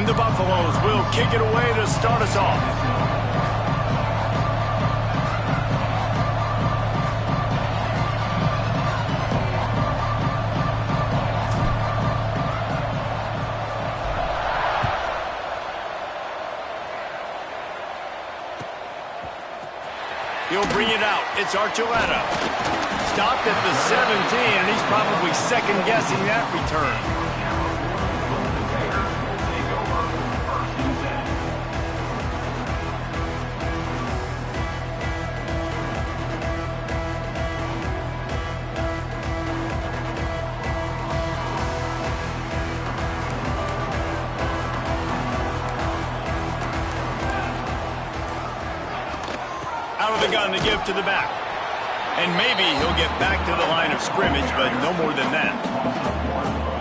And the Buffaloes will kick it away to start us off. He'll bring it out. It's Archuleta. Stopped at the 17, and he's probably second-guessing that return. Out of the gun to give to the back. And maybe he'll get back to the line of scrimmage, but no more than that.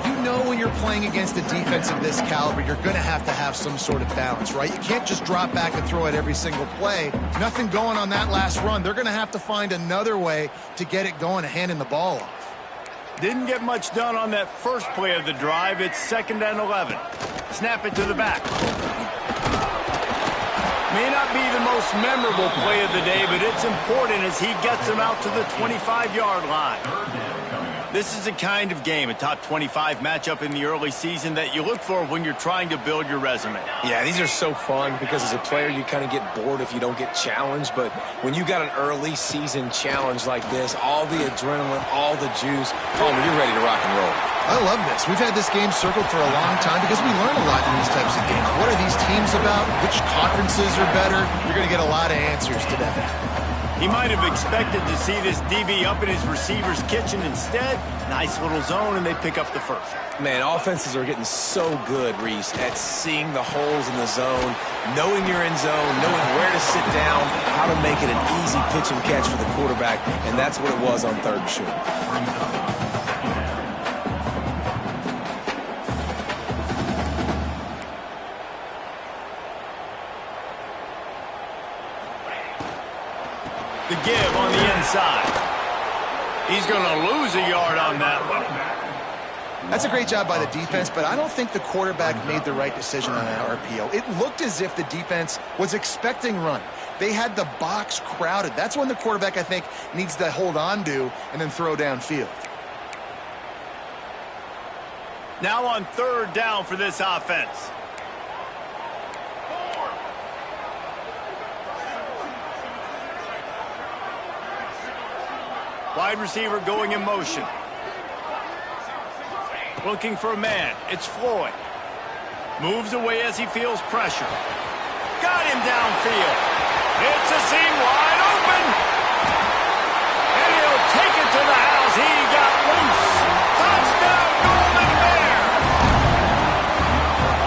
You know when you're playing against a defense of this caliber, you're going to have some sort of balance, right? You can't just drop back and throw it every single play. Nothing going on that last run. They're going to have to find another way to get it going, handing the ball off. Didn't get much done on that first play of the drive. It's 2nd and 11. Snap it to the back. May not be the most memorable play of the day, but it's important as he gets him out to the 25-yard line. This is the kind of game, a top 25 matchup in the early season, that you look for when you're trying to build your resume. Yeah, these are so fun because as a player, you kind of get bored if you don't get challenged. But when you got an early season challenge like this, all the adrenaline, all the juice, Palmer, you're ready to rock and roll. I love this. We've had this game circled for a long time because we learn a lot in these types of games. What are these teams about? Which conferences are better? You're going to get a lot of answers today. He might have expected to see this DB up in his receiver's kitchen. Instead, nice little zone, and they pick up the first. Man, offenses are getting so good, Reese, at seeing the holes in the zone, knowing you're in zone, knowing where to sit down, how to make it an easy pitch and catch for the quarterback, and that's what it was on 3rd and short. The give on the inside. He's going to lose a yard on that one. That's a great job by the defense, but I don't think the quarterback made the right decision on that RPO. It looked as if the defense was expecting run. They had the box crowded. That's when the quarterback, I think, needs to hold on to and then throw downfield. Now on 3rd down for this offense. Wide receiver going in motion. Looking for a man. It's Floyd. Moves away as he feels pressure. Got him downfield. It's a seam wide open. And he'll take it to the house. He got loose. Touchdown, Golden Bear.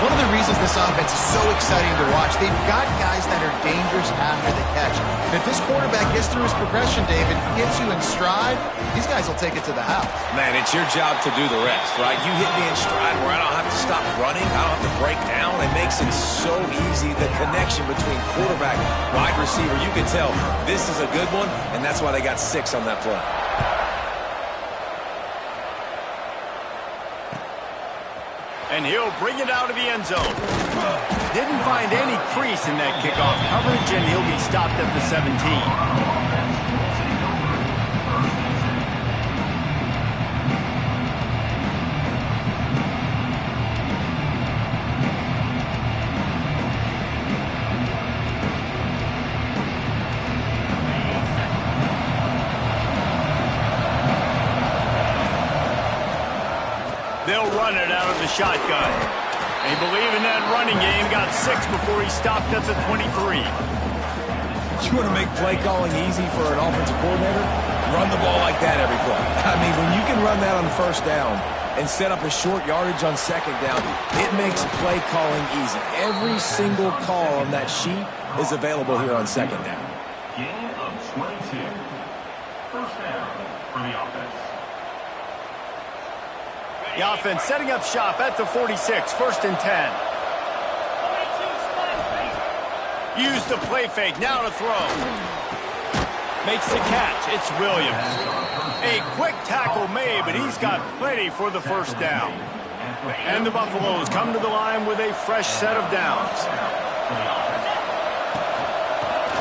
One of the reasons this offense is so exciting to watch, they've got guys that are dangerous after the catch. And if this quarterback gets through his progression, David, gets you in stride, these guys will take it to the house. Man, it's your job to do the rest, right? You hit me in stride where I don't have to stop running. I don't have to break down. It makes it so easy. The connection between quarterback, wide receiver, you can tell this is a good one, and that's why they got 6 on that play. And he'll bring it out of the end zone. Didn't find any crease in that kickoff coverage, and he'll be stopped at the 17. They'll run it out of the shotgun. They believe in that running game. Got 6 before he stopped at the 23. You want to make play calling easy for an offensive coordinator? Run the ball like that every play. I mean, when you can run that on 1st down and set up a short yardage on 2nd down, it makes play calling easy. Every single call on that sheet is available here on 2nd down. Gain of 22. 1st down for the offense. The offense setting up shop at the 46, 1st and 10. Use the play fake, now to throw. Makes the catch, it's Williams. A quick tackle made, but he's got plenty for the 1st down. And the Buffaloes come to the line with a fresh set of downs.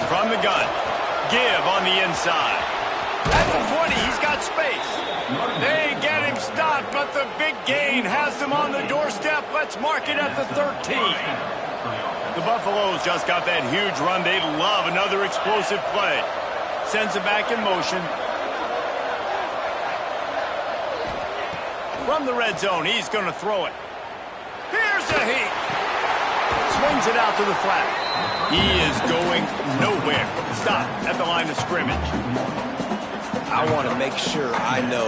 From the gun, give on the inside. At the 20, he's got space. They get him stopped, but the big gain has them on the doorstep. Let's mark it at the 13. The Buffaloes just got that huge run. They'd love another explosive play. Sends it back in motion. From the red zone, he's going to throw it. Here's a heat. Swings it out to the flat. He is going nowhere. Stop at the line of scrimmage. I want to make sure I know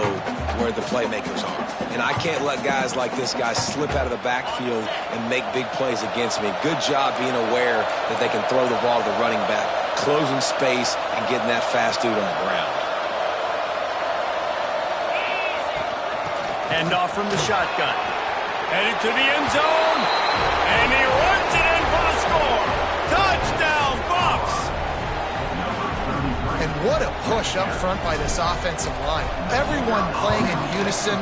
where the playmakers are. And I can't let guys like this guy slip out of the backfield and make big plays against me. Good job being aware that they can throw the ball to the running back, closing space, and getting that fast dude on the ground. End off from the shotgun. Headed to the end zone. And he runs it in for the score. Touchdown, Buffs! And what a push up front by this offensive line. Everyone playing in unison,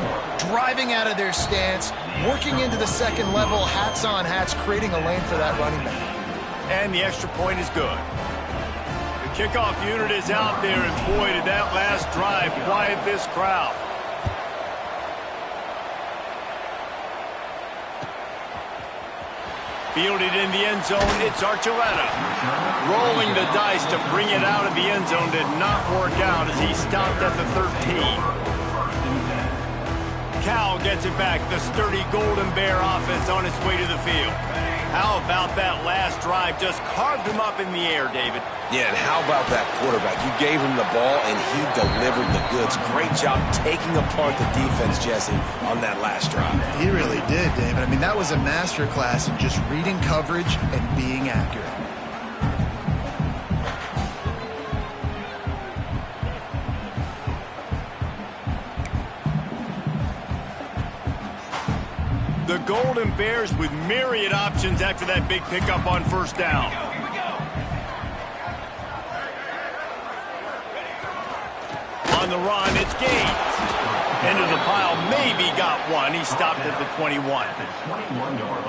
driving out of their stance, working into the second level, hats on hats, creating a lane for that running back. And the extra point is good. The kickoff unit is out there, and boy, did that last drive quiet this crowd. Fielded in the end zone, it's Archuleta. Rolling the dice to bring it out of the end zone did not work out as he stopped at the 13. Cal gets it back, the sturdy Golden Bear offense on its way to the field. How about that last drive? Just carved him up in the air, David. Yeah, and how about that quarterback? You gave him the ball, and he delivered the goods. Great job taking apart the defense, Jesse, on that last drive. He really did, David. I mean, that was a masterclass in just reading coverage and being accurate. The Golden Bears with myriad options after that big pickup on first down. On the run, it's Gaines. Into the pile, maybe got one. He stopped at the 21.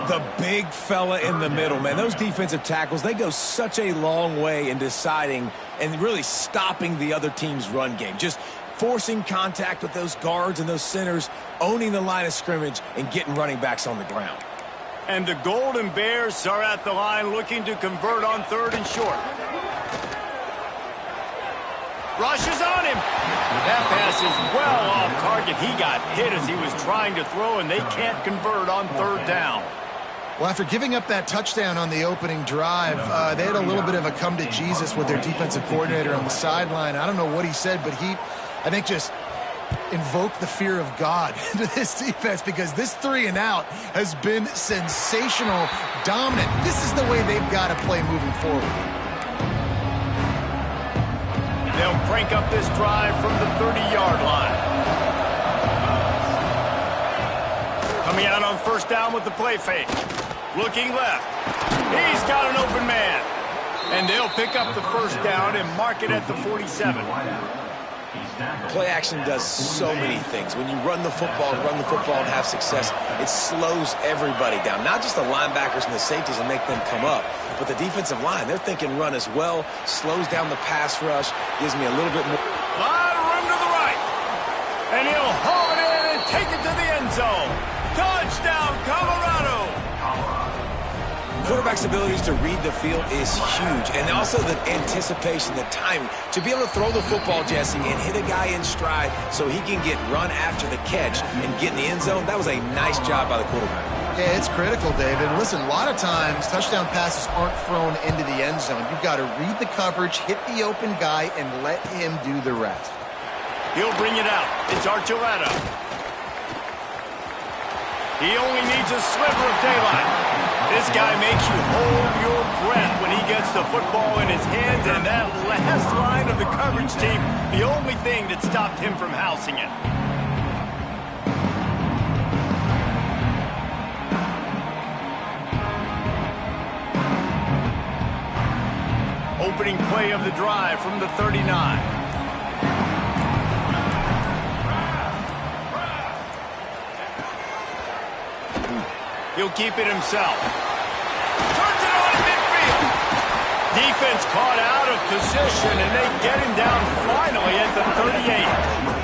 The big fella in the middle, man. Those defensive tackles, they go such a long way in deciding and really stopping the other team's run game. Just forcing contact with those guards and those centers, owning the line of scrimmage, and getting running backs on the ground. And the Golden Bears are at the line looking to convert on third and short. Rushes on him. That pass is well off target. He got hit as he was trying to throw, and they can't convert on third down. Well, after giving up that touchdown on the opening drive, they had a little bit of a come to Jesus with their defensive coordinator on the sideline. I don't know what he said, but he, I think, just invoked the fear of God into this defense, because this 3 and out has been sensational, dominant. This is the way they've got to play moving forward. They'll crank up this drive from the 30-yard line. Coming out on first down with the play fake. Looking left. He's got an open man. And they'll pick up the first down and mark it at the 47. Play action does so many things. When you run the football and have success, it slows everybody down. Not just the linebackers and the safeties and make them come up, but the defensive line. They're thinking run as well, slows down the pass rush, gives me a little bit more. Lot of room to the right. And he'll haul it in and take it to the end zone. Touchdown, Colorado. Quarterback's abilities to read the field is huge, and also the anticipation, the timing. To be able to throw the football, Jesse, and hit a guy in stride so he can get run after the catch and get in the end zone, that was a nice job by the quarterback. Yeah, it's critical, David. Listen, a lot of times touchdown passes aren't thrown into the end zone. You've got to read the coverage, hit the open guy, and let him do the rest. He'll bring it out. It's Archuleta. He only needs a sliver of daylight. This guy makes you hold your breath when he gets the football in his hands, and that last line of the coverage team, the only thing that stopped him from housing it. Opening play of the drive from the 39. He'll keep it himself. Turns it on in midfield. Defense caught out of position, and they get him down finally at the 38.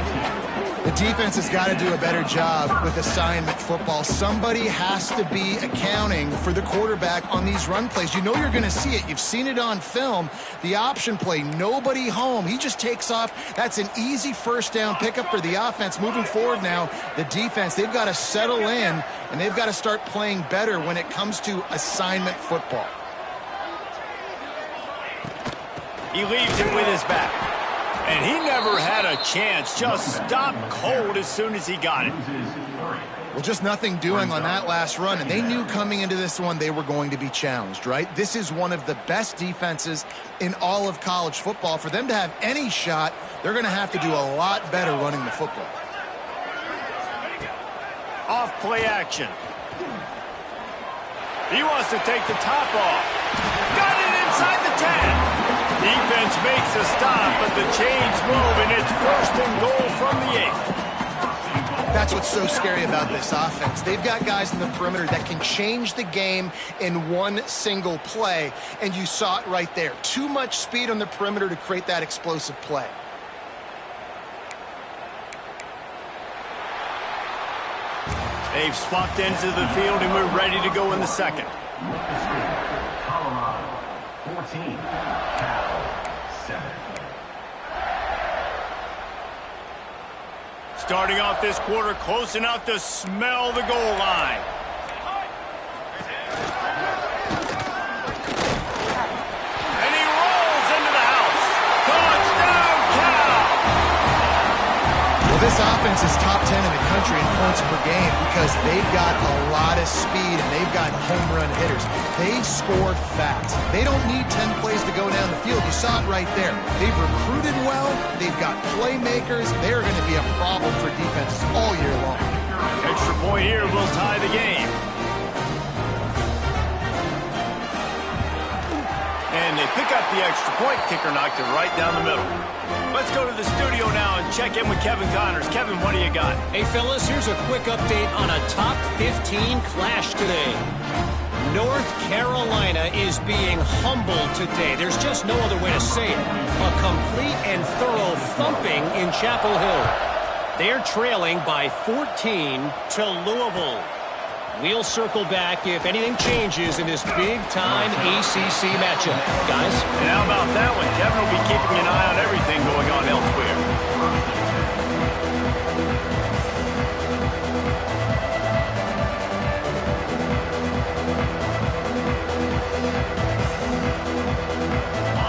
The defense has got to do a better job with assignment football. Somebody has to be accounting for the quarterback on these run plays. You know you're going to see it. You've seen it on film. The option play, nobody home. He just takes off. That's an easy first down pickup for the offense. Moving forward now, the defense, they've got to settle in, and they've got to start playing better when it comes to assignment football. He leaves it with his back. And he never had a chance. Just stopped cold as soon as he got it. Well, just nothing doing on that last run, and they knew coming into this one they were going to be challenged, right? This is one of the best defenses in all of college football. For them to have any shot, they're going to have to do a lot better running the football. Off play action. He wants to take the top off. Got it inside the 10. Defense makes a stop, but the chains move, and it's first and goal from the 8. That's what's so scary about this offense. They've got guys in the perimeter that can change the game in one single play, and you saw it right there. Too much speed on the perimeter to create that explosive play. They've swapped ends of the field, and we're ready to go in the second. Colorado, 14. Starting off this quarter close enough to smell the goal line. And he rolls into the house. Touchdown, Cal! Well, this offense is top 10 in the country in points per game because they've got a lot of speed and they've got home run hitters. They score fast. They don't need 10 plays to go down the field. You saw it right there. They've recruited well. They've got playmakers. They're going to be a problem for defenses all year long. Extra point here will tie the game. And they pick up the extra point. Kicker knocked it right down the middle. Let's go to the studio now and check in with Kevin Connors. Kevin, what do you got? Hey, fellas, here's a quick update on a top 15 clash today. North Carolina is being humbled today. There's just no other way to say it. A complete and thorough thumping in Chapel Hill. They're trailing by 14 to Louisville. We'll circle back if anything changes in this big-time ACC matchup. Guys? And how about that one? Kevin will be keeping an eye on everything going on elsewhere.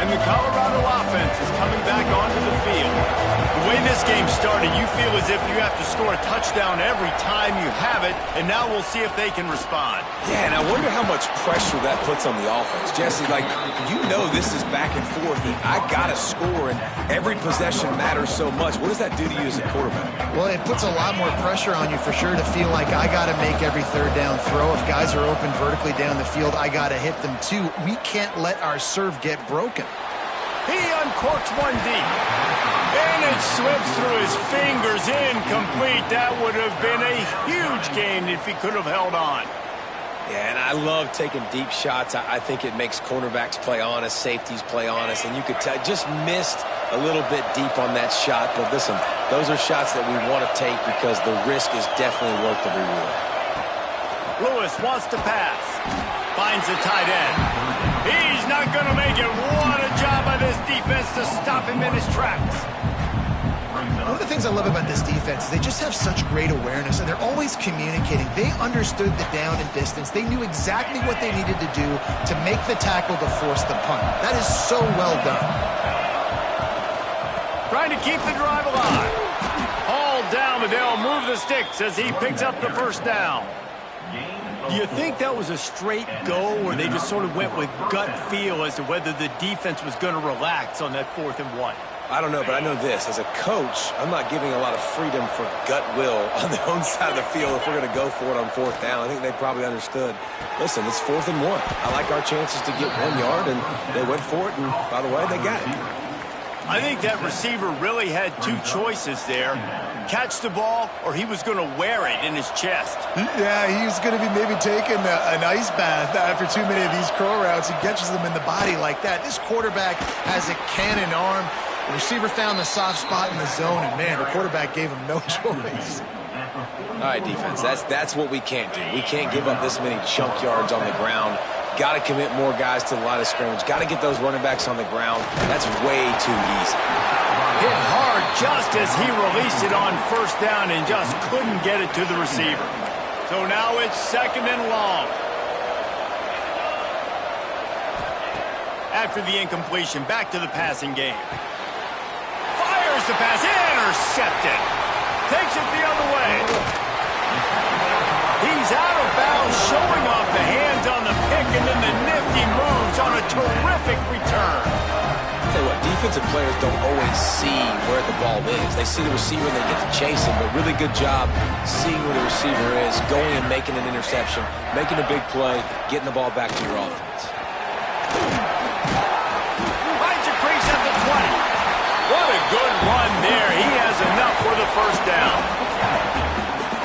And the Colorado offense is coming back onto the field. The way this game started, you feel as if you have to score a touchdown every time you have it, and now we'll see if they can respond. Yeah, and I wonder how much pressure that puts on the offense. Jesse, like, you know this is back and forth, and I got to score, and every possession matters so much. What does that do to you as a quarterback? Well, it puts a lot more pressure on you for sure to feel like I got to make every third down throw. If guys are open vertically down the field, I got to hit them too. We can't let our serve get broken. He uncorks one deep. And it slips through his fingers, incomplete. That would have been a huge gain if he could have held on. Yeah, and I love taking deep shots. I think it makes cornerbacks play honest, safeties play honest, and you could tell just missed a little bit deep on that shot. But listen, those are shots that we want to take because the risk is definitely worth the reward. Lewis wants to pass. Finds the tight end. He's not going to make it. What a job by this defense to stop him in his tracks. One of the things I love about this defense is they just have such great awareness, and they're always communicating. They understood the down and distance. They knew exactly what they needed to do to make the tackle to force the punt. That is so well done. Trying to keep the drive alive. Hauled down, but they'll move the sticks as he picks up the first down. Do you think that was a straight go, or they just sort of went with gut feel as to whether the defense was going to relax on that 4th and 1? I don't know, but I know this. As a coach, I'm not giving a lot of freedom for gut will on the own side of the field if we're going to go for it on 4th down. I think they probably understood, listen, it's 4th and 1. I like our chances to get 1 yard, and they went for it, and by the way, they got it. I think that receiver really had two choices there. Catch the ball, or he was going to wear it in his chest. Yeah, he was going to be maybe taking an ice bath after too many of these curl routes. He catches them in the body like that. This quarterback has a cannon arm. The receiver found the soft spot in the zone, and, man, the quarterback gave him no choice. All right, defense, that's what we can't do. We can't give up this many chunk yards on the ground. Got to commit more guys to the line of scrimmage. Got to get those running backs on the ground. That's way too easy. Hit hard just as he released it on first down and just couldn't get it to the receiver. So now it's 2nd and long. After the incompletion, back to the passing game. Fires the pass, intercepted. Takes it the other way. He's out of bounds, showing off the hands on the pick, and then the nifty moves on a terrific return. Tell you what, defensive players don't always see where the ball is. They see the receiver and they get to chase him, but really good job seeing where the receiver is, going and making an interception, making a big play, getting the ball back to your offense. Finds a crease at the 20. What a good run there. He has enough for the first down.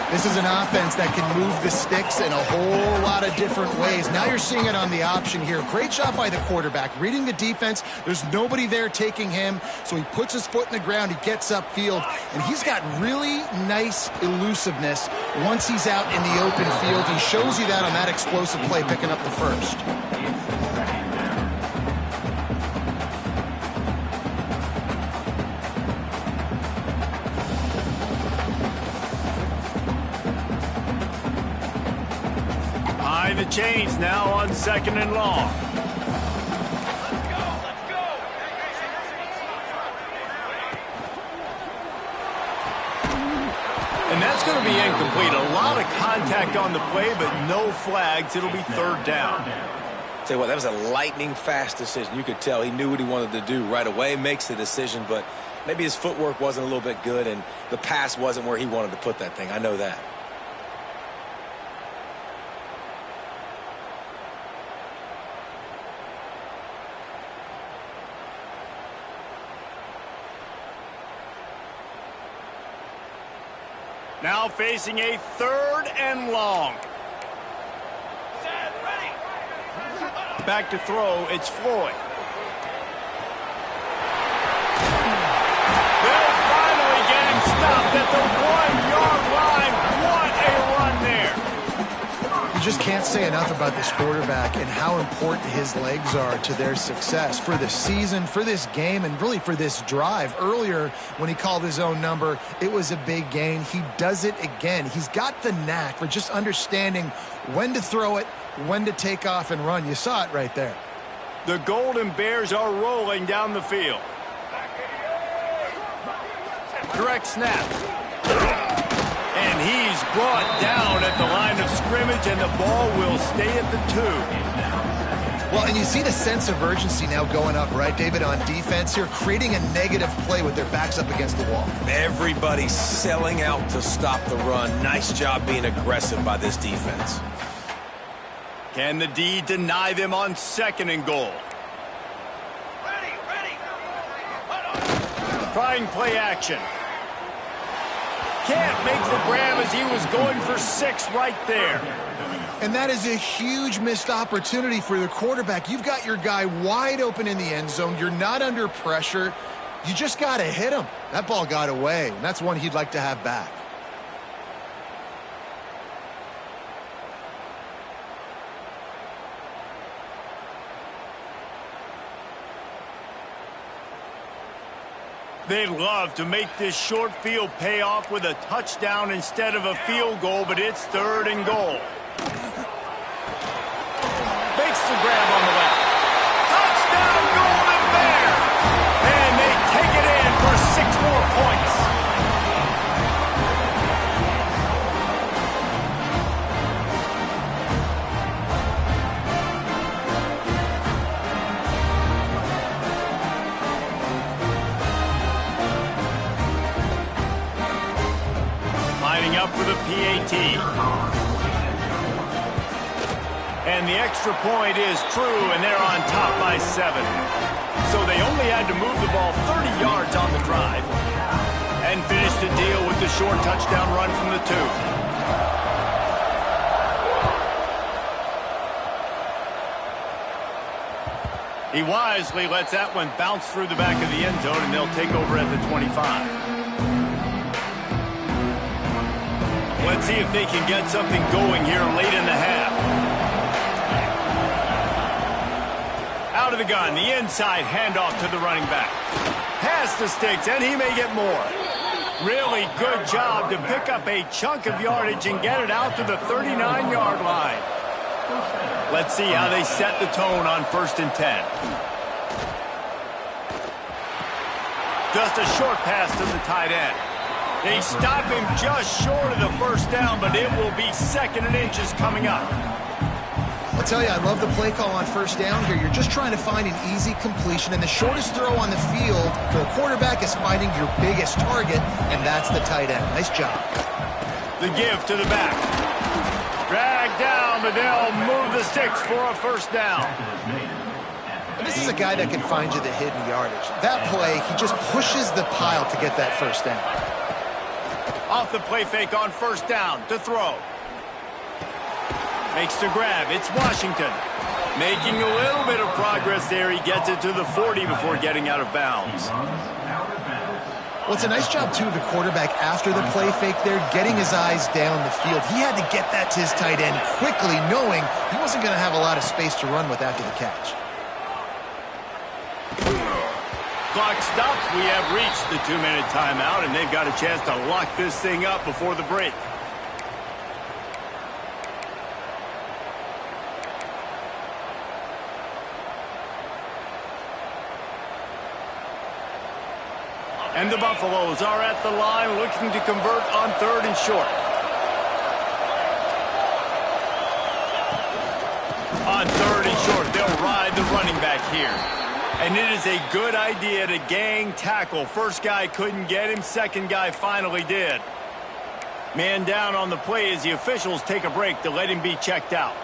This is an offense that can move the sticks in a whole lot of different ways. Now you're seeing it on the option here. Great job by the quarterback. Reading the defense, there's nobody there taking him, so he puts his foot in the ground, he gets upfield, and he's got really nice elusiveness once he's out in the open field. He shows you that on that explosive play, picking up the first. The chains now on 2nd and long. And that's going to be incomplete. A lot of contact on the play, but no flags. It'll be 3rd down. Tell you what, that was a lightning-fast decision. You could tell he knew what he wanted to do right away, makes the decision, but maybe his footwork wasn't a little bit good, and the pass wasn't where he wanted to put that thing. I know that. Now facing a 3rd and long. Back to throw, it's Floyd. They'll finally get him stopped at the 1-yard line. What a run there. You just can't say enough about this quarterback and how important his legs are to their success for the season, for this game, and really for this drive. Earlier, when he called his own number, it was a big gain. He does it again. He's got the knack for just understanding when to throw it, when to take off and run. You saw it right there. The Golden Bears are rolling down the field. Direct snap. And he's brought down at the line of scrimmage, and the ball will stay at the 2. Well, and you see the sense of urgency now going up, right, David, on defense here, creating a negative play with their backs up against the wall. Everybody's selling out to stop the run. Nice job being aggressive by this defense. Can the D deny them on 2nd and goal? Trying play action. Can't make the grab as he was going for 6 right there. And that is a huge missed opportunity for the quarterback. You've got your guy wide open in the end zone. You're not under pressure. You just got to hit him. That ball got away, and that's one he'd like to have back. They'd love to make this short field pay off with a touchdown instead of a field goal, but it's 3rd and goal. Makes the grab on the left. Touchdown, Golden Bears! And they take it in for 6 more points. Lining up for the PAT. And the extra point is true, and they're on top by 7. So they only had to move the ball 30 yards on the drive and finished the deal with the short touchdown run from the 2. He wisely lets that one bounce through the back of the end zone, and they'll take over at the 25. Let's see if they can get something going here late in the half. Out of the gun, the inside handoff to the running back. Past the sticks, and he may get more. Really good job to pick up a chunk of yardage and get it out to the 39-yard line. Let's see how they set the tone on 1st and 10. Just a short pass to the tight end. They stop him just short of the first down, but it will be 2nd and inches coming up. I'll tell you, I love the play call on 1st down here. You're just trying to find an easy completion, and the shortest throw on the field for a quarterback is finding your biggest target, and that's the tight end. Nice job. The give to the back. Drag down, but they'll move the sticks for a 1st down. And this is a guy that can find you the hidden yardage. That play, he just pushes the pile to get that 1st down. Off the play fake on 1st down to throw. Makes the grab. It's Washington. Making a little bit of progress there. He gets it to the 40 before getting out of bounds. Well, it's a nice job, too, of the quarterback after the play fake there, getting his eyes down the field. He had to get that to his tight end quickly, knowing he wasn't going to have a lot of space to run with after the catch. Clock stops. We have reached the 2-minute timeout, and they've got a chance to lock this thing up before the break. And the Buffaloes are at the line looking to convert on 3rd and short. On 3rd and short, they'll ride the running back here. And it is a good idea to gang tackle. First guy couldn't get him. Second guy finally did. Man down on the play as the officials take a break to let him be checked out.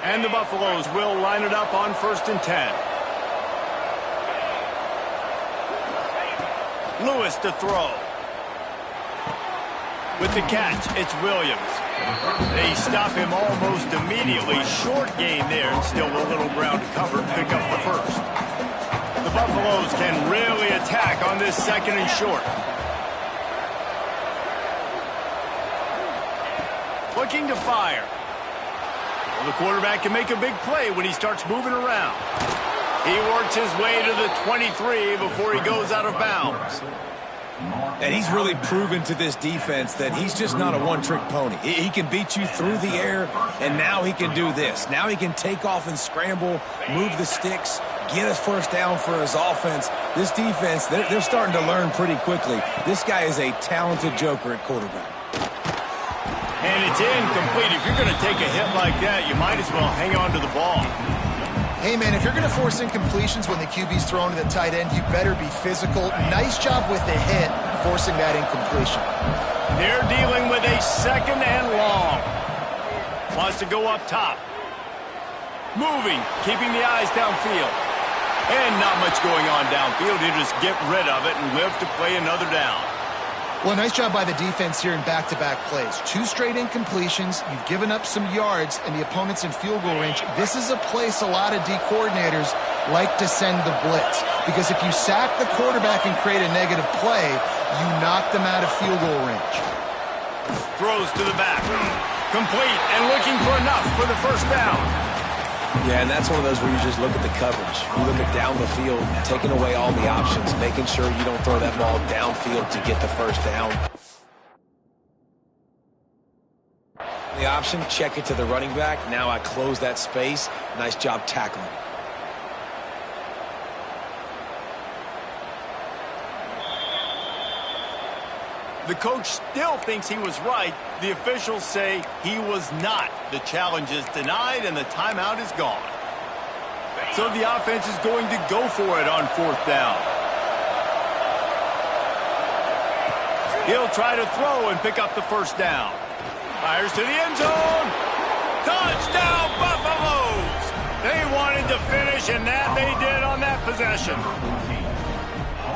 And the Buffaloes will line it up on 1st and 10. Lewis to throw. With the catch, it's Williams. They stop him almost immediately. Short gain there, and still a little ground to cover. Pick up the 1st. The Buffaloes can really attack on this 2nd and short. Looking to fire. Well, the quarterback can make a big play when he starts moving around. He works his way to the 23 before he goes out of bounds. And he's really proven to this defense that he's just not a one-trick pony. He can beat you through the air, and now he can do this. Now he can take off and scramble, move the sticks, get his 1st down for his offense. This defense, they're starting to learn pretty quickly. This guy is a talented joker at quarterback. And it's incomplete. If you're going to take a hit like that, you might as well hang on to the ball. Hey, man, if you're going to force incompletions when the QB's thrown to the tight end, you better be physical. Nice job with the hit, forcing that incompletion. They're dealing with a 2nd and long. Wants to go up top. Moving, keeping the eyes downfield. And not much going on downfield. He'll just get rid of it and live to play another down. Well, nice job by the defense here in back-to-back plays. 2 straight incompletions. You've given up some yards, and the opponent's in field goal range. This is a place a lot of D coordinators like to send the blitz, because if you sack the quarterback and create a negative play, you knock them out of field goal range. Throws to the back. Complete and looking for enough for the 1st down. Yeah, and that's one of those where you just look at the coverage. You look at down the field, taking away all the options, making sure you don't throw that ball downfield to get the 1st down. The option, check it to the running back. Now I close that space. Nice job tackling. The coach still thinks he was right. The officials say he was not. The challenge is denied, and the timeout is gone. So the offense is going to go for it on 4th down. He'll try to throw and pick up the 1st down. Fires to the end zone. Touchdown, Buffaloes! They wanted to finish, and that they did on that possession.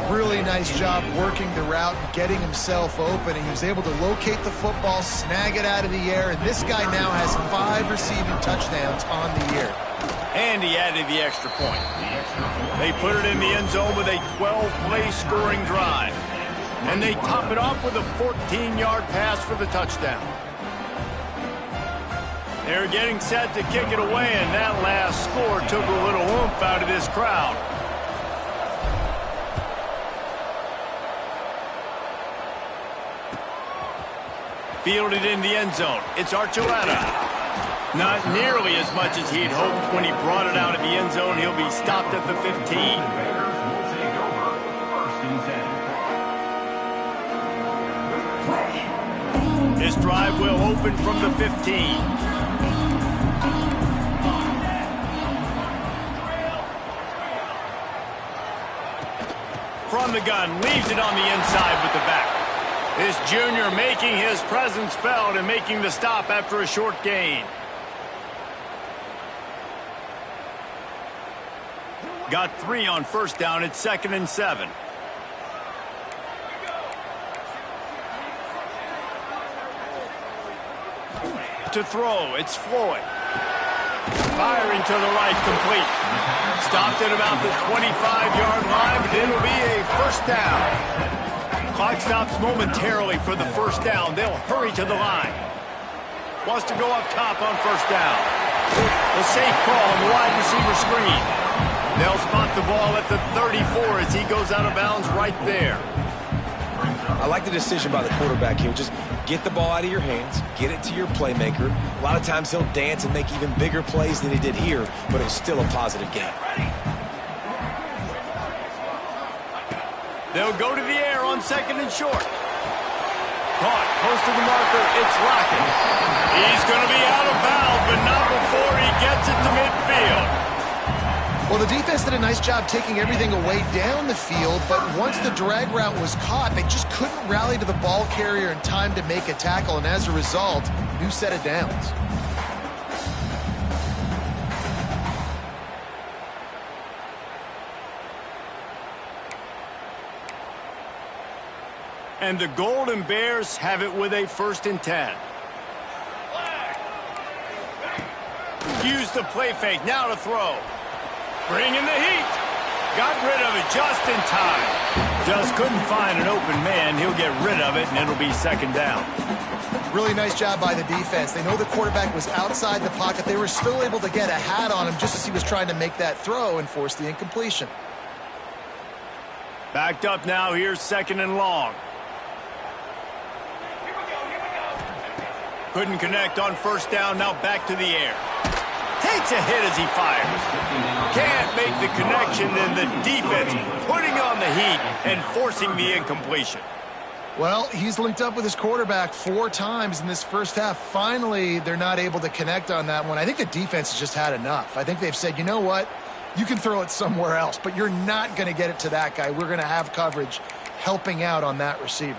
Really nice job working the route and getting himself open. And he was able to locate the football, snag it out of the air, and this guy now has 5 receiving touchdowns on the year. And he added the extra point. They put it in the end zone with a 12-play scoring drive. And they top it off with a 14-yard pass for the touchdown. They're getting set to kick it away, and that last score took a little oomph out of this crowd. Fielded in the end zone. It's Archuleta. Not nearly as much as he'd hoped when he brought it out of the end zone. He'll be stopped at the 15. This drive will open from the 15. From the gun, leaves it on the inside with the back. This junior making his presence felt and making the stop after a short gain. Got 3 on first down. It's 2nd and 7. To throw, it's Floyd. Firing to the right, complete. Stopped at about the 25-yard line, but it'll be a first down. Clock stops momentarily for the first down. They'll hurry to the line. Wants to go up top on first down. A safe call on the wide receiver screen. They'll spot the ball at the 34 as he goes out of bounds right there. I like the decision by the quarterback here. Just get the ball out of your hands, get it to your playmaker. A lot of times he'll dance and make even bigger plays than he did here, but it was still a positive game. They'll go to the air on 2nd and short. Caught, close to the marker, it's Lockett. He's going to be out of bounds, but not before he gets it to midfield. Well, the defense did a nice job taking everything away down the field, but once the drag route was caught, they just couldn't rally to the ball carrier in time to make a tackle, and as a result, new set of downs. And the Golden Bears have it with a 1st and 10. Use the play fake, now to throw. Bringing the heat. Got rid of it just in time. Just couldn't find an open man. He'll get rid of it, and it'll be 2nd down. Really nice job by the defense. They know the quarterback was outside the pocket. They were still able to get a hat on him just as he was trying to make that throw and force the incompletion. Backed up now. Here's 2nd and long. Couldn't connect on first down. Now back to the air. Takes a hit as he fires. Can't make the connection, and the defense putting on the heat and forcing the incompletion. Well, he's linked up with his quarterback 4 times in this first half. Finally, they're not able to connect on that one. I think the defense has just had enough. I think they've said, you know what? You can throw it somewhere else, but you're not going to get it to that guy. We're going to have coverage helping out on that receiver.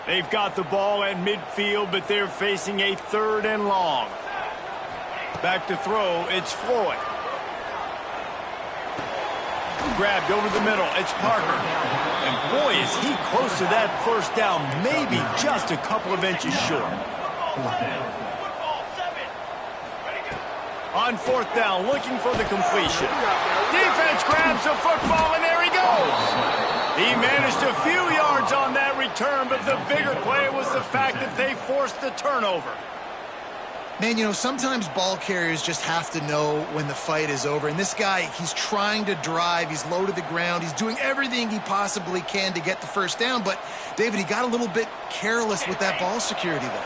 They've got the ball at midfield, but they're facing a 3rd and long. Back to throw, it's Floyd. Grabbed over the middle, it's Parker. And boy, is he close to that first down, maybe just a couple of inches short. On 4th down, looking for the completion. Defense grabs the football, and there he goes. He managed a few yards on that return, but the bigger play was the fact that they forced the turnover. Man, you know, sometimes ball carriers just have to know when the fight is over. And this guy, he's trying to drive. He's low to the ground. He's doing everything he possibly can to get the first down. But, David, he got a little bit careless with that ball security there.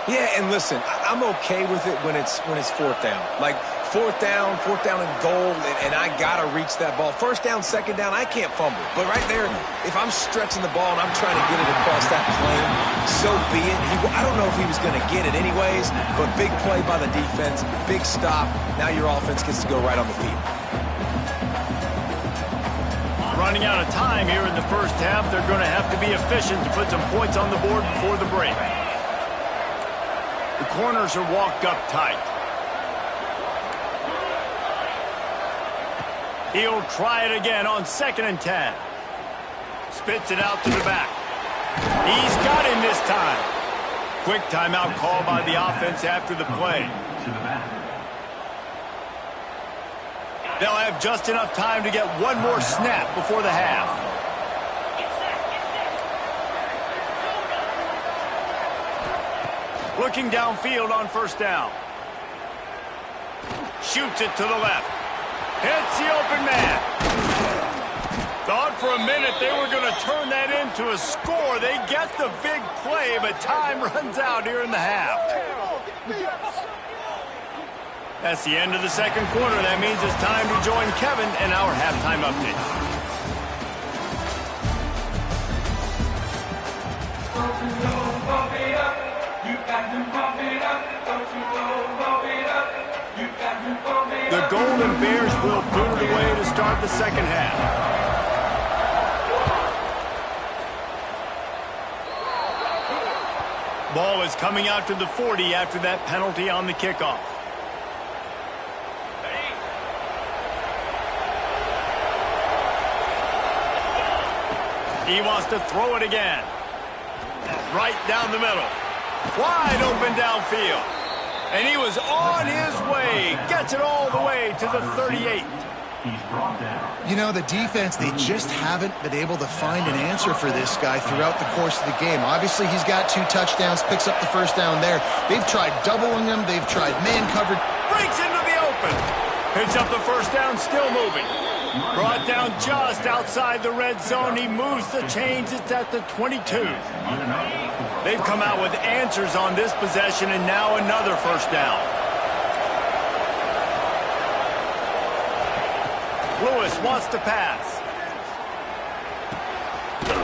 Yeah, and listen, I'm okay with it when it's 4th down. Like, 4th down and goal, and I got to reach that ball. First down, 2nd down, I can't fumble. But right there, if I'm stretching the ball and I'm trying to get it across that plane, so be it. I don't know if he was going to get it anyways, but big play by the defense, big stop. Now your offense gets to go right on the field. Running out of time here in the first half, they're going to have to be efficient to put some points on the board before the break. The corners are walked up tight. He'll try it again on 2nd and 10. Spits it out to the back. He's got him this time. Quick timeout call by the offense after the play. To the back. They'll have just enough time to get one more snap before the half. Looking downfield on first down. Shoots it to the left. Hits the open man. Thought for a minute they were going to turn that into a score. They get the big play, but time runs out here in the half. That's the end of the second quarter. That means it's time to join Kevin in our halftime update. The Golden Bears will boot it away to start the second half. Ball is coming out to the 40 after that penalty on the kickoff. He wants to throw it again. Right down the middle. Wide open downfield. And he was on his way. Gets it all the way to the 38. He's brought down. You know, the defense, they just haven't been able to find an answer for this guy throughout the course of the game. Obviously, he's got 2 touchdowns, picks up the first down there. They've tried doubling him. They've tried man coverage. Breaks into the open. Picks up the first down, still moving. Brought down just outside the red zone. He moves the chains. It's at the 22. They've come out with answers on this possession, and now another first down. Lewis wants to pass.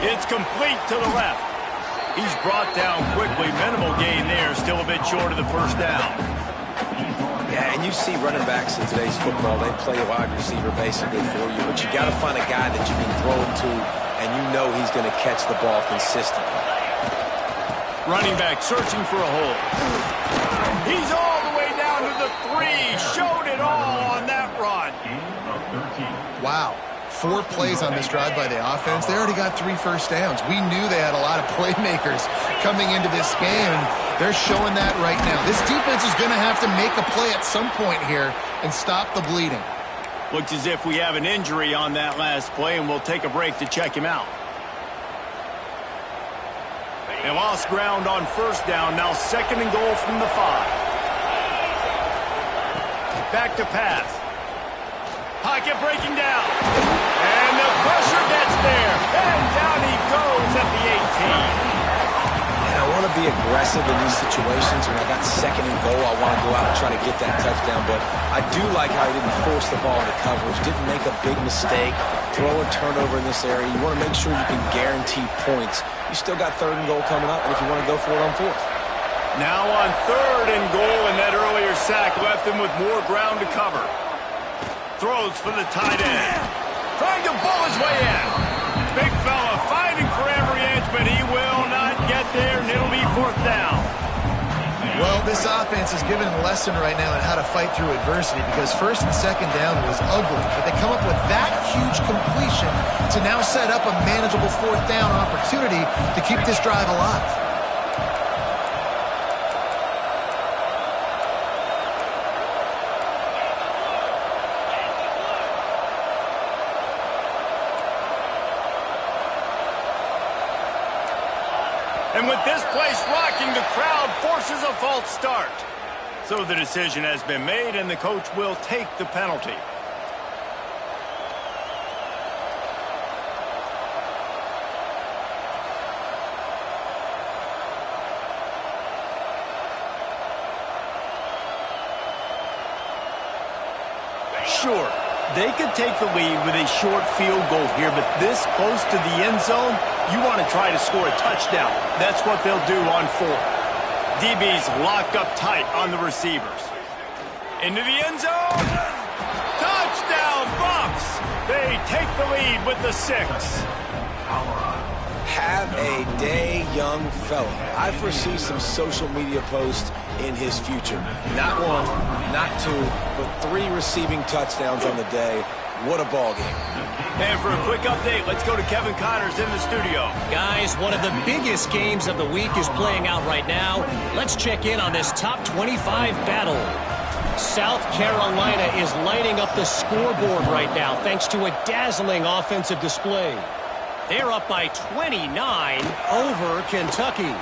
It's complete to the left. He's brought down quickly. Minimal gain there. Still a bit short of the first down. Yeah, and you see running backs in today's football, they play a wide receiver basically for you, but you got to find a guy that you can throw it to, and you know he's going to catch the ball consistently. Running back searching for a hole. He's all the way down to the 3. Showed it all on that run. Wow. 4 plays on this drive by the offense. They already got 3 first downs. We knew they had a lot of playmakers coming into this game, and they're showing that right now. This defense is going to have to make a play at some point here and stop the bleeding. Looks as if we have an injury on that last play, and we'll take a break to check him out. They lost ground on first down. Now 2nd and goal from the 5. Back to pass. Pocket breaking down. And the pressure gets there. And down he goes at the 18. And I want to be aggressive in these situations. When I got 2nd and goal, I want to go out and try to get that touchdown. But I do like how he didn't force the ball into coverage, didn't make a big mistake, throw a turnover in this area. You want to make sure you can guarantee points. You still got 3rd and goal coming up, and if you want to go for it on 4th. Now on 3rd and goal, and that earlier sack left him with more ground to cover. Throws for the tight end. Trying to bull his way in. Big fella fighting for every inch, but he will not get there, and it'll be 4th down. Well, this offense is given a lesson right now on how to fight through adversity, because 1st and 2nd down was ugly, but they come up with that huge completion to now set up a manageable 4th down opportunity to keep this drive alive. And with this place rocking, the crowd forces a false start. So the decision has been made, and the coach will take the penalty. Sure, they could take the lead with a short field goal here, but this close to the end zone, you want to try to score a touchdown. That's what they'll do on 4th. DB's locked up tight on the receivers. Into the end zone. Touchdown, Bucs. They take the lead with the 6. Have a day, young fella. I foresee some social media posts in his future. Not 1, not 2, but 3 receiving touchdowns on the day. What a ball game. And for a quick update, let's go to Kevin Connors in the studio. Guys, one of the biggest games of the week is playing out right now. Let's check in on this top 25 battle. South Carolina is lighting up the scoreboard right now thanks to a dazzling offensive display. They're up by 29 over Kentucky.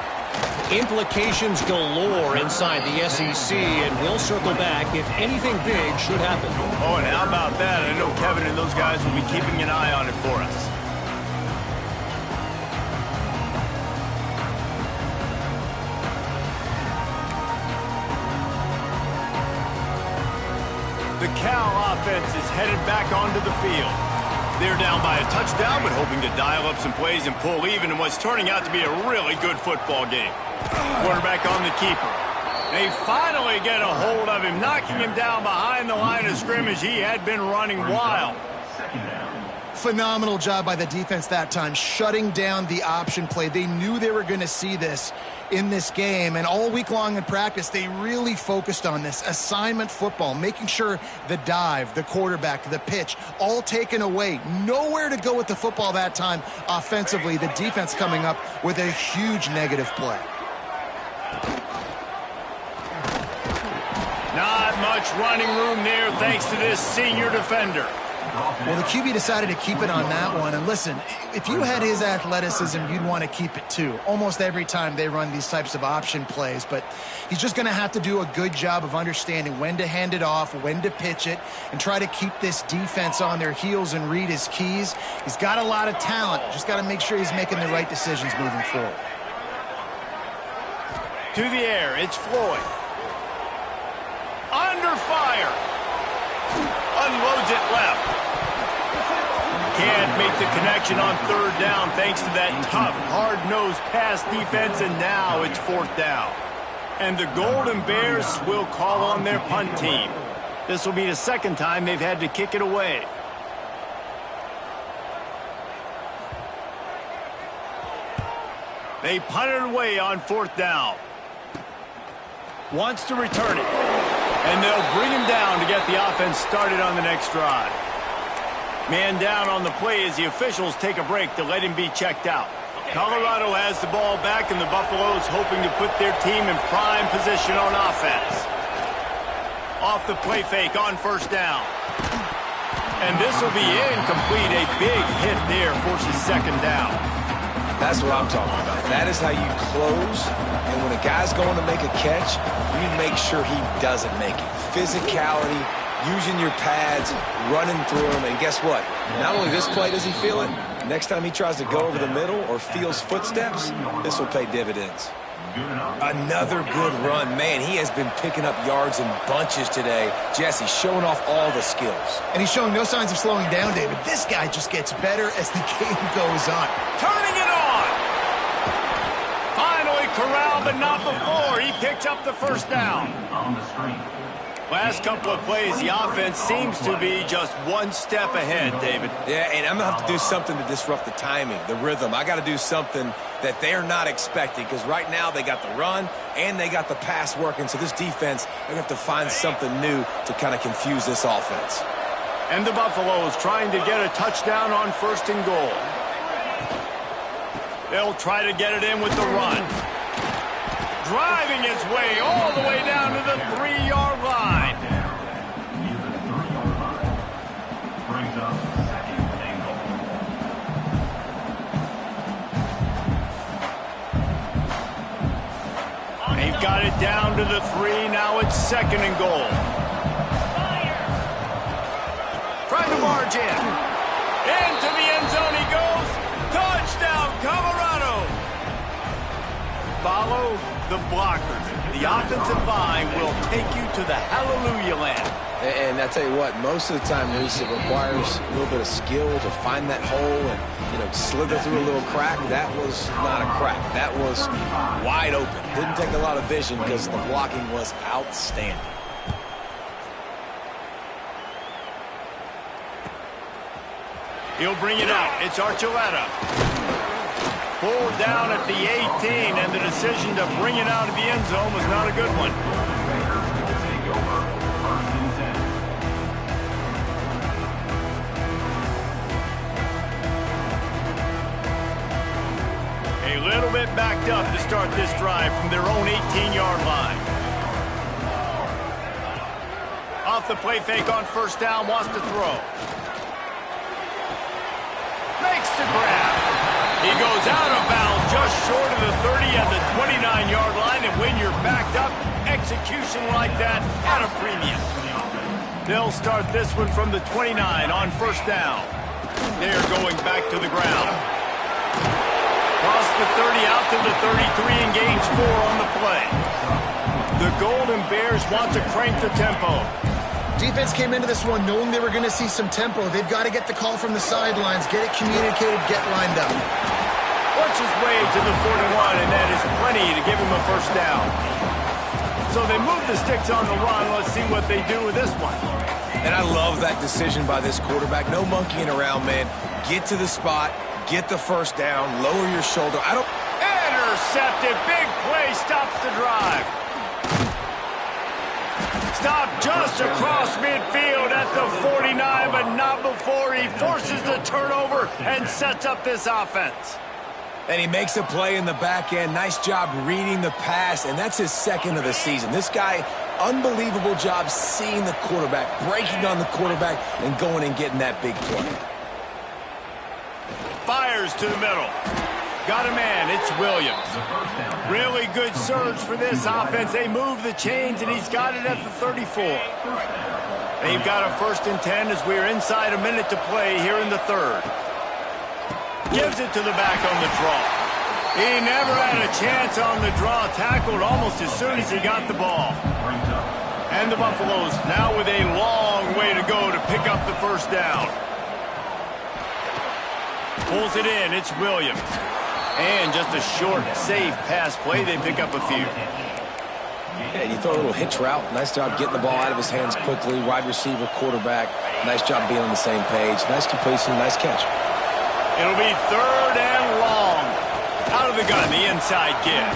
Implications galore inside the SEC, and we'll circle back if anything big should happen. Oh, and how about that? I know Kevin and those guys will be keeping an eye on it for us. The Cal offense is headed back onto the field. They're down by a touchdown, but hoping to dial up some plays and pull even in what's turning out to be a really good football game. Quarterback on the keeper. They finally get a hold of him, knocking him down behind the line of scrimmage. He had been running wild. Phenomenal job by the defense that time, shutting down the option play. They knew they were going to see this in this game, and all week long in practice, they really focused on this assignment football, making sure the dive, the quarterback, the pitch, all taken away. Nowhere to go with the football that time offensively. The defense coming up with a huge negative play. Not much running room there thanks to this senior defender. Well, the QB decided to keep it on that one. And listen, if you had his athleticism, you'd want to keep it too. Almost every time they run these types of option plays. But he's just going to have to do a good job of understanding when to hand it off, when to pitch it, and try to keep this defense on their heels and read his keys. He's got a lot of talent. Just got to make sure he's making the right decisions moving forward. To the air, it's Floyd. Under fire. Unloads it left. Can't make the connection on third down thanks to that tough, hard-nosed pass defense, and now it's fourth down. And the Golden Bears will call on their punt team. This will be the second time they've had to kick it away. They punt it away on fourth down. Wants to return it. And they'll bring him down to get the offense started on the next drive. Man down on the play as the officials take a break to let him be checked out. Colorado has the ball back, and the Buffaloes hoping to put their team in prime position on offense. Off the play fake on first down. And this will be incomplete. A big hit there forces second down. That's what I'm talking about. That is how you close. And when a guy's going to make a catch, you make sure he doesn't make it. Physicality, using your pads, running through them. And guess what? Not only this play does he feel it, next time he tries to go over the middle or feels footsteps, this will pay dividends. Another good run. Man, he has been picking up yards in bunches today. Jesse showing off all the skills. And he's showing no signs of slowing down, David. This guy just gets better as the game goes on. Turning it on. Finally corralled, but not before. He picks up the first down. On the screen. Last couple of plays, the offense seems to be just one step ahead, David. Yeah, and I'm going to have to do something to disrupt the timing, the rhythm. I got to do something that they're not expecting, because right now they got the run and they got the pass working. So this defense, they're going to have to find something new to kind of confuse this offense. And the Buffaloes trying to get a touchdown on first and goal. They'll try to get it in with the run. Driving his way all the way down to the 3-yard line. Near the 3-yard line. Brings up second and goal. They've got it down to the 3. Now it's second and goal. Trying to march in. Into the end zone he goes. Touchdown, Colorado. Follow the blockers. The offensive line will take you to the hallelujah land. And I tell you what, most of the time, Reese, it requires a little bit of skill to find that hole and, you know, slither through a little crack. That was not a crack. That was wide open. Didn't take a lot of vision because the blocking was outstanding. He'll bring it out. It's Archuleta. Pulled down at the 18, and the decision to bring it out of the end zone was not a good one. backed up to start this drive from their own 18-yard line. Off the play fake on first down, wants to throw. Makes the grab. He goes out of bounds just short of the 30 at the 29-yard line, and when you're backed up, execution like that at a premium. They'll start this one from the 29 on first down. They're going back to the ground. Cross the 30 out to the 33 and gains 4 on the play. The Golden Bears want to crank the tempo. Defense came into this one knowing they were going to see some tempo. They've got to get the call from the sidelines, get it communicated, get lined up. Works his way to the 41, and that is plenty to give him a first down. So they move the sticks on the run. Let's see what they do with this one. And I love that decision by this quarterback. No monkeying around, man. Get to the spot, get the first down, lower your shoulder. Intercepted. Big play stops the drive. Stopped just across midfield at the 49, but not before he forces the turnover and sets up this offense. And he makes a play in the back end. Nice job reading the pass, and that's his second of the season. This guy, unbelievable job seeing the quarterback, breaking on the quarterback, and going and getting that big play. Fires to the middle. Got a man, it's Williams. Really good surge for this offense. They move the chains, and he's got it at the 34. They've got a 1st and 10 as we're inside a minute to play here in the third. Gives it to the back on the draw. He never had a chance on the draw. Tackled almost as soon as he got the ball. And the Buffaloes now with a long way to go to pick up the first down. Pulls it in, it's Williams. And just a short, safe pass play. They pick up a few. Yeah, you throw a little hitch route. Nice job getting the ball out of his hands quickly. Wide receiver, quarterback. Nice job being on the same page. Nice completion, nice catch. It'll be 3rd and long. Out of the gun, the inside kid.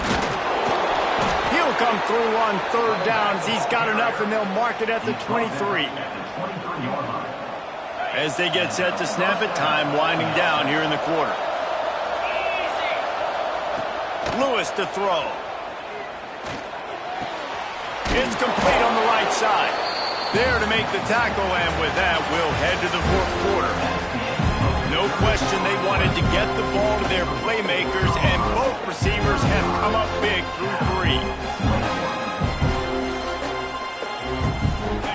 He'll come through on 3rd down as he's got enough, and they'll mark it at the 23. As they get set to snap it, time winding down here in the quarter. Lewis to throw. It's complete on the right side. There to make the tackle, and with that, we'll head to the 4th quarter. No question they wanted to get the ball to their playmakers, and both receivers have come up big through 3.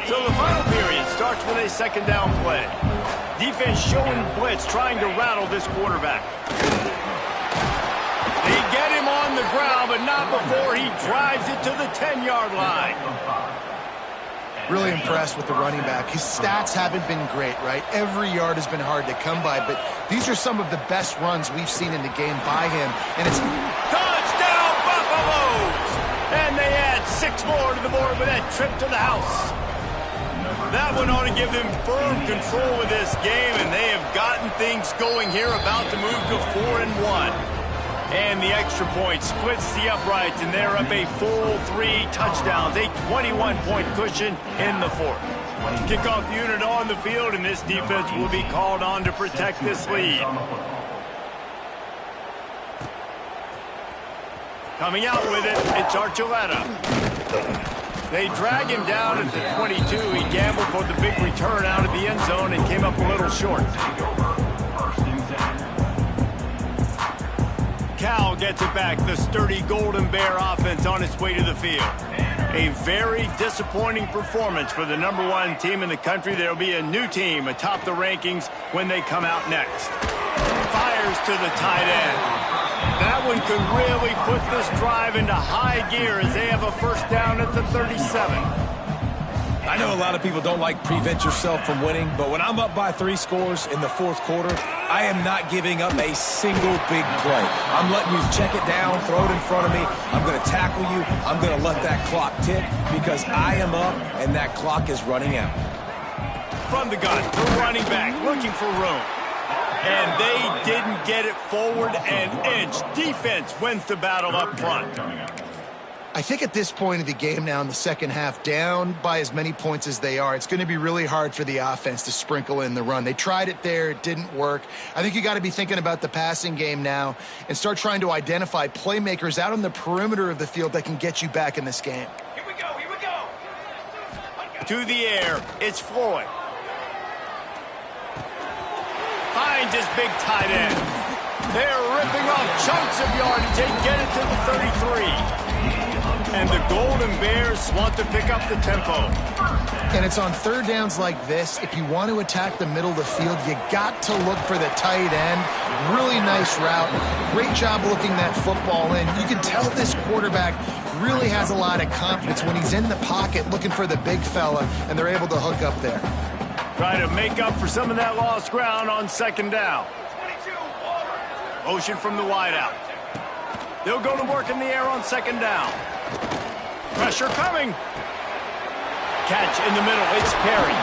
So the final period starts with a 2nd down play. Defense showing blitz, trying to rattle this quarterback. They get him on the ground, but not before he drives it to the 10-yard line. Really impressed with the running back. His stats haven't been great, right? Every yard has been hard to come by, but these are some of the best runs we've seen in the game by him. And it's touchdown Buffaloes! And they add 6 more to the board with that trip to the house. That one ought to give them firm control of this game, and they have gotten things going here, about to move to 4-1. And the extra point splits the uprights, and they're up a full 3 touchdowns, a 21-point cushion in the 4th. Kickoff unit on the field, and this defense will be called on to protect this lead. Coming out with it, it's Archuleta. They drag him down at the 22. He gambled for the big return out of the end zone and came up a little short. Cal gets it back. The sturdy Golden Bear offense on its way to the field. A very disappointing performance for the #1 team in the country. There'll be a new team atop the rankings when they come out next. Fires to the tight end. That one could really put this drive into high gear as they have a first down at the 37. I know a lot of people don't like prevent yourself from winning, but when I'm up by 3 scores in the 4th quarter, I am not giving up a single big play. I'm letting you check it down, throw it in front of me. I'm going to tackle you. I'm going to let that clock tick because I am up and that clock is running out. From the gun, the running back looking for room. And they didn't get it forward an inch. Defense wins the battle up front. I think at this point of the game now in the second half, down by as many points as they are, it's going to be really hard for the offense to sprinkle in the run. They tried it there. It didn't work. I think you got to be thinking about the passing game now and start trying to identify playmakers out on the perimeter of the field that can get you back in this game. Here we go. To the air, it's Floyd. Finds his big tight end. They're ripping off chunks of yardage. They get it to the 33. And the Golden Bears want to pick up the tempo. And it's on third downs like this. If you want to attack the middle of the field, you got to look for the tight end. Really nice route. Great job looking that football in. You can tell this quarterback really has a lot of confidence when he's in the pocket looking for the big fella, and they're able to hook up there. Try to make up for some of that lost ground on second down. Motion from the wideout. They'll go to work in the air on second down. Pressure coming. Catch in the middle. It's Perry.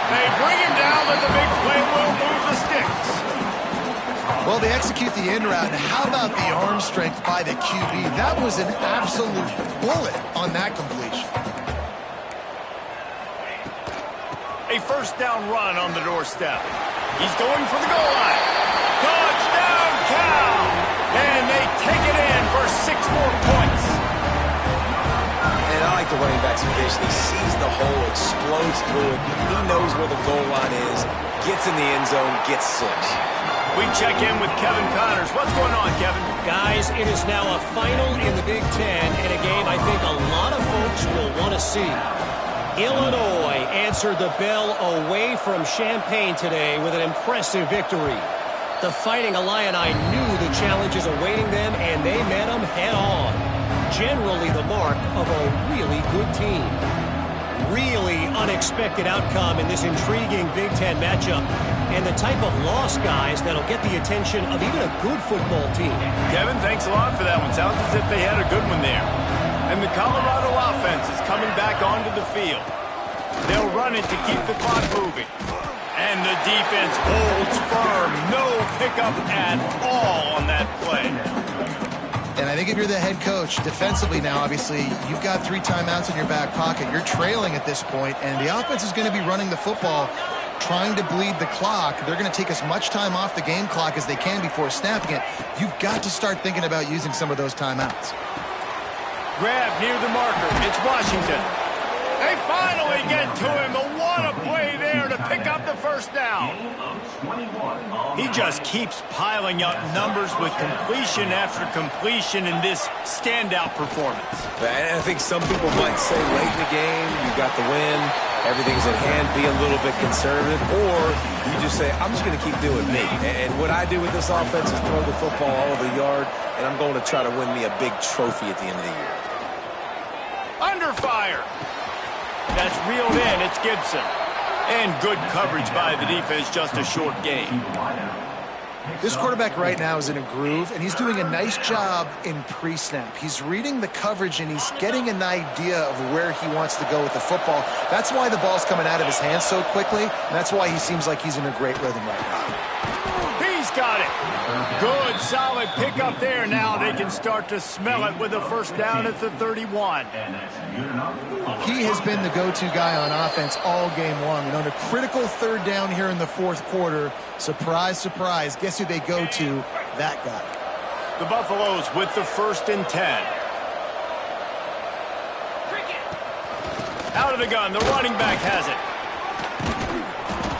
They bring him down, but the big play will move the sticks. Well, they execute the in route. How about the arm strength by the QB? That was an absolute bullet on that completion. A first down run on the doorstep. He's going for the goal line. Touchdown, Cal! And they take it in for 6 more points. And I like the running back's vision. He sees the hole, explodes through it. He knows where the goal line is, gets in the end zone, gets 6. We check in with Kevin Connors. What's going on, Kevin? Guys, it is now a final in the Big Ten and a game I think a lot of folks will want to see. Illinois answered the bell away from Champaign today with an impressive victory. The Fighting Illini knew the challenges awaiting them, and they met them head-on. Generally the mark of a really good team. Really unexpected outcome in this intriguing Big Ten matchup, and the type of loss, guys, that'll get the attention of even a good football team. Kevin, thanks a lot for that one. Sounds as if they had a good one there. And the Colorado offense is coming back onto the field. They'll run it to keep the clock moving. And the defense holds firm. No pickup at all on that play. And I think if you're the head coach, defensively now, obviously, you've got 3 timeouts in your back pocket. You're trailing at this point, and the offense is going to be running the football, trying to bleed the clock. They're going to take as much time off the game clock as they can before snapping it. You've got to start thinking about using some of those timeouts. Grab near the marker. It's Washington. They finally get to him. What a play there to pick up the first down. He just keeps piling up numbers with completion after completion in this standout performance. And I think some people might say late in the game, you got the win, everything's in hand, be a little bit conservative, or you just say, I'm just going to keep doing me. And what I do with this offense is throw the football all over the yard, and I'm going to try to win me a big trophy at the end of the year. Under fire. That's reeled in. It's Gibson. And good coverage by the defense, just a short gain. This quarterback right now is in a groove, and he's doing a nice job in pre-snap. He's reading the coverage, and he's getting an idea of where he wants to go with the football. That's why the ball's coming out of his hands so quickly, and that's why he seems like he's in a great rhythm right now. He's got it. Good, solid pickup there. Now they can start to smell it with a first down at the 31. He has been the go-to guy on offense all game long. And on a critical third down here in the fourth quarter, surprise, surprise, guess who they go to? That guy. The Buffaloes with the 1st and 10. Out of the gun, the running back has it.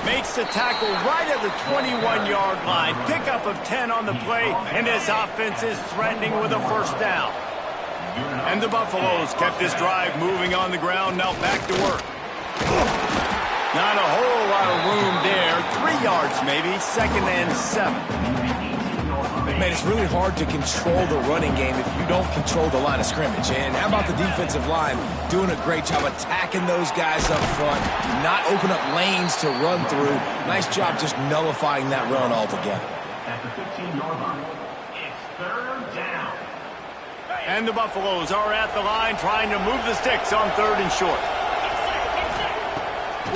Makes the tackle right at the 21-yard line. Pickup of 10 on the play, and his offense is threatening with a first down. And the Buffaloes kept this drive moving on the ground, now back to work. Not a whole lot of room there. 3 yards maybe, 2nd and 7. Man, it's really hard to control the running game if you don't control the line of scrimmage. And how about the defensive line doing a great job attacking those guys up front, not open up lanes to run through. Nice job just nullifying that run altogether. At the 15-yard line, it's 3rd down. And the Buffaloes are at the line trying to move the sticks on 3rd and short.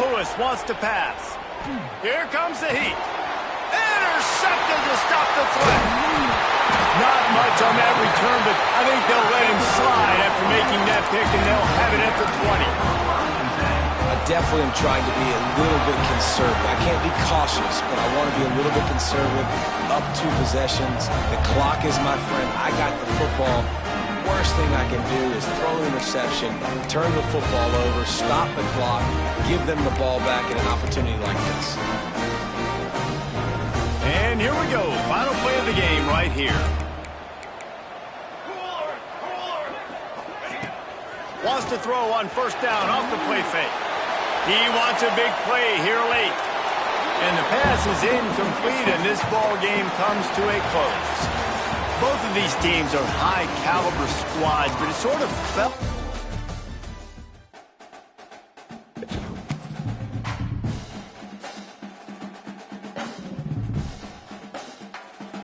Lewis wants to pass. Here comes the heat. Intercepted to stop the threat. Not much on that return, but I think they'll let him slide after making that pick, and they'll have it at the 20. I definitely am trying to be a little bit conservative. I can't be cautious, but I want to be a little bit conservative. Up 2 possessions. The clock is my friend. I got the football. Worst thing I can do is throw an interception, turn the football over, stop the clock, give them the ball back in an opportunity like this. And here we go. Final play of the game right here. Wants to throw on first down off the play fake. He wants a big play here late. And the pass is incomplete, and this ball game comes to a close. Both of these teams are high-caliber squads, but it sort of felt...